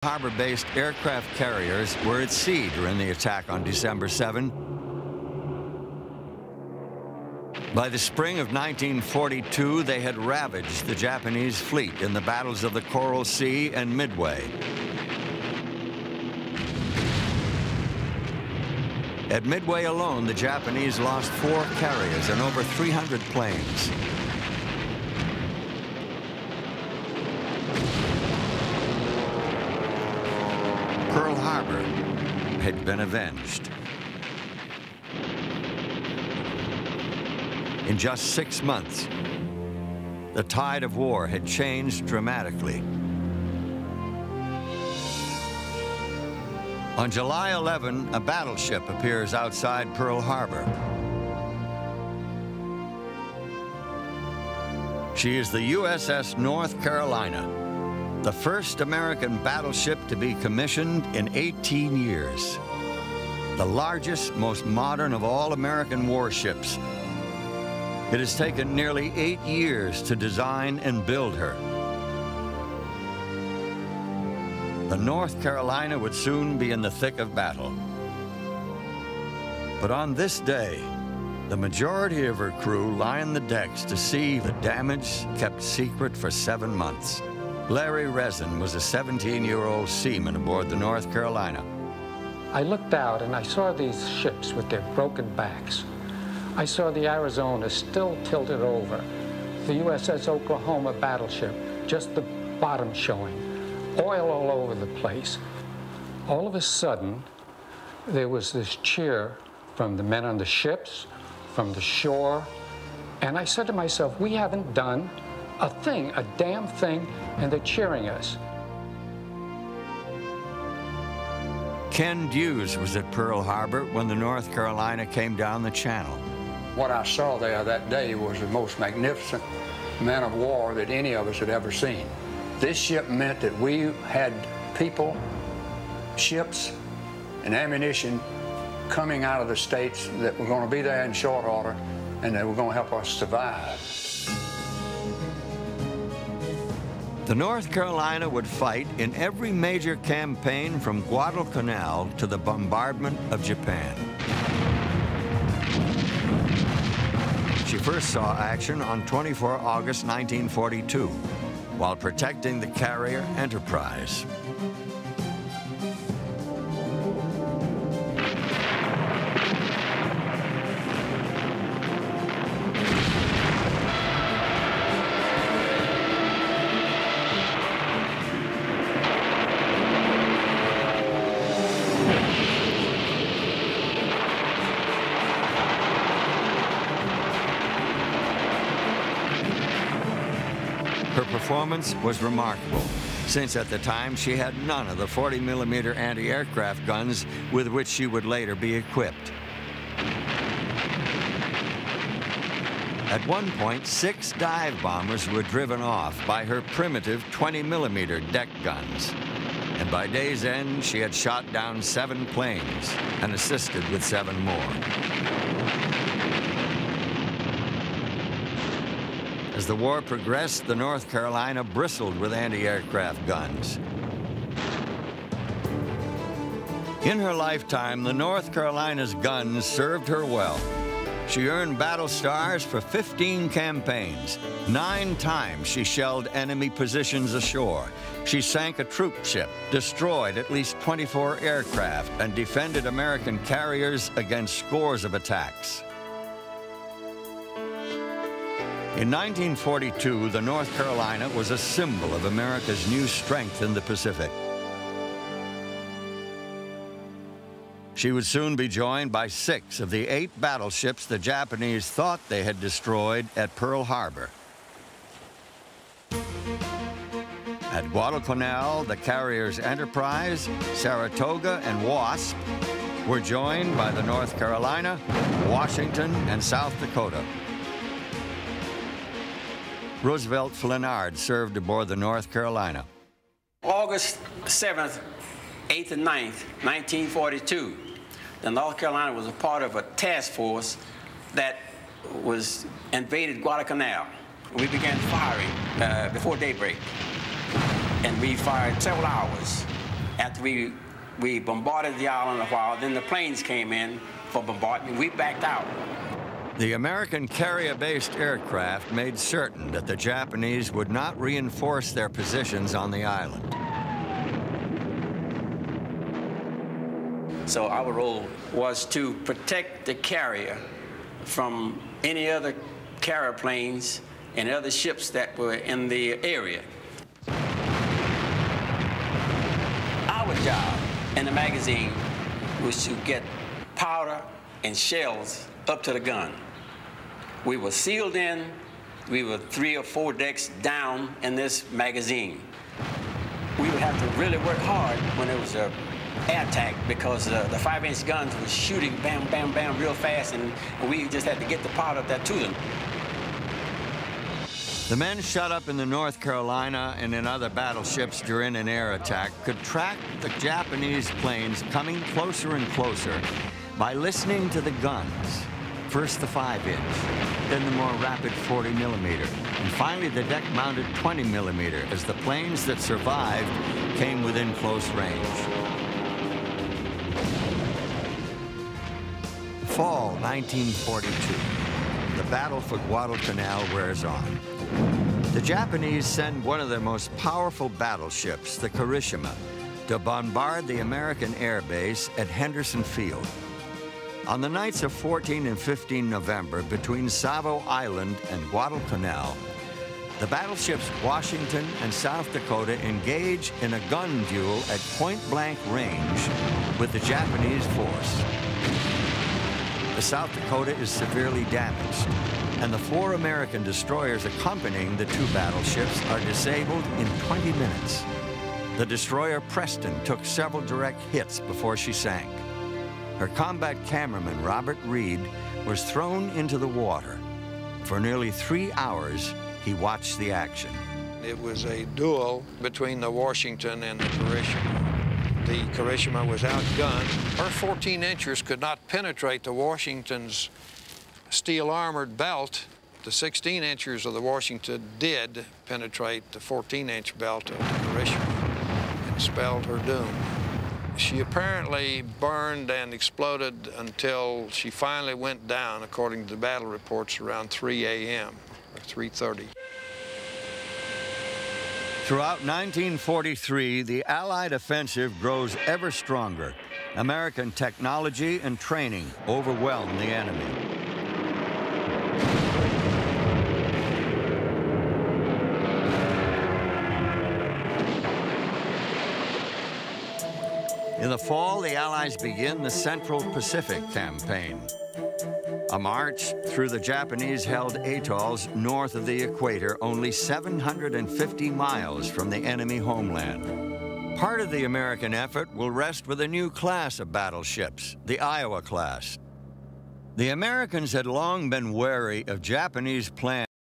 Harbor-based aircraft carriers were at sea during the attack on December 7. By the spring of 1942, they had ravaged the Japanese fleet in the battles of the Coral Sea and Midway. At Midway alone, the Japanese lost 4 carriers and over 300 planes. Pearl Harbor had been avenged. In just 6 months, the tide of war had changed dramatically. On July 11, a battleship appears outside Pearl Harbor. She is the USS North Carolina, the first American battleship to be commissioned in 18 years. The largest, most modern of all American warships. It has taken nearly 8 years to design and build her. The North Carolina would soon be in the thick of battle. But on this day, the majority of her crew lined the decks to see the damage kept secret for 7 months. Larry Resin was a 17-year-old seaman aboard the North Carolina. I looked out and I saw these ships with their broken backs. I saw the Arizona still tilted over, the USS Oklahoma battleship, just the bottom showing, oil all over the place. All of a sudden, there was this cheer from the men on the ships, from the shore, and I said to myself, we haven't done a thing, a damn thing, and they're cheering us. Ken Hughes was at Pearl Harbor when the North Carolina came down the channel. What I saw there that day was the most magnificent man of war that any of us had ever seen. This ship meant that we had people, ships, and ammunition coming out of the States that were going to be there in short order and that were going to help us survive. The North Carolina would fight in every major campaign from Guadalcanal to the bombardment of Japan. She first saw action on 24 August 1942 while protecting the carrier Enterprise. Her performance was remarkable, since at the time she had none of the 40mm anti-aircraft guns with which she would later be equipped. At one point, 6 dive bombers were driven off by her primitive 20mm deck guns. And by day's end, she had shot down 7 planes and assisted with 7 more. As the war progressed, the North Carolina bristled with anti-aircraft guns. In her lifetime, the North Carolina's guns served her well. She earned battle stars for 15 campaigns. 9 times she shelled enemy positions ashore. She sank a troop ship, destroyed at least 24 aircraft, and defended American carriers against scores of attacks. In 1942, the North Carolina was a symbol of America's new strength in the Pacific. She would soon be joined by 6 of the 8 battleships the Japanese thought they had destroyed at Pearl Harbor. At Guadalcanal, the carriers Enterprise, Saratoga, and Wasp were joined by the North Carolina, Washington, and South Dakota. Roosevelt Flinard served aboard the North Carolina. August 7th, 8th, and 9th, 1942, the North Carolina was a part of a task force that was invaded Guadalcanal. We began firing before daybreak, and we fired several hours. after we bombarded the island a while, then the planes came in for bombardment. We backed out. The American carrier-based aircraft made certain that the Japanese would not reinforce their positions on the island. So our role was to protect the carrier from any other carrier planes and other ships that were in the area. Our job in the magazine was to get powder and shells up to the gun. We were sealed in. We were 3 or 4 decks down in this magazine. We would have to really work hard when it was an air attack because the 5-inch guns were shooting bam, bam, bam real fast, and we just had to get the powder up there to them. The men shut up in the North Carolina and in other battleships during an air attack could track the Japanese planes coming closer and closer by listening to the guns. First the 5-inch, then the more rapid 40mm, and finally the deck-mounted 20mm as the planes that survived came within close range. Fall 1942. The battle for Guadalcanal wears on. The Japanese send one of their most powerful battleships, the Kirishima, to bombard the American air base at Henderson Field. On the nights of 14 and 15 November, between Savo Island and Guadalcanal, the battleships Washington and South Dakota engage in a gun duel at point-blank range with the Japanese force. The South Dakota is severely damaged, and the 4 American destroyers accompanying the 2 battleships are disabled in 20 minutes. The destroyer Preston took several direct hits before she sank. Her combat cameraman, Robert Reed, was thrown into the water. For nearly 3 hours, he watched the action. It was a duel between the Washington and the Kirishima. The Kirishima was outgunned. Her 14-inchers could not penetrate the Washington's steel-armored belt. The 16-inchers of the Washington did penetrate the 14-inch belt of the Kirishima and spelled her doom. She apparently burned and exploded until she finally went down, according to the battle reports, around 3 a.m. or 3:30. Throughout 1943, the Allied offensive grows ever stronger. American technology and training overwhelm the enemy. In the fall, the Allies begin the Central Pacific Campaign, a march through the Japanese-held atolls north of the equator, only 750 miles from the enemy homeland. Part of the American effort will rest with a new class of battleships, the Iowa class. The Americans had long been wary of Japanese plans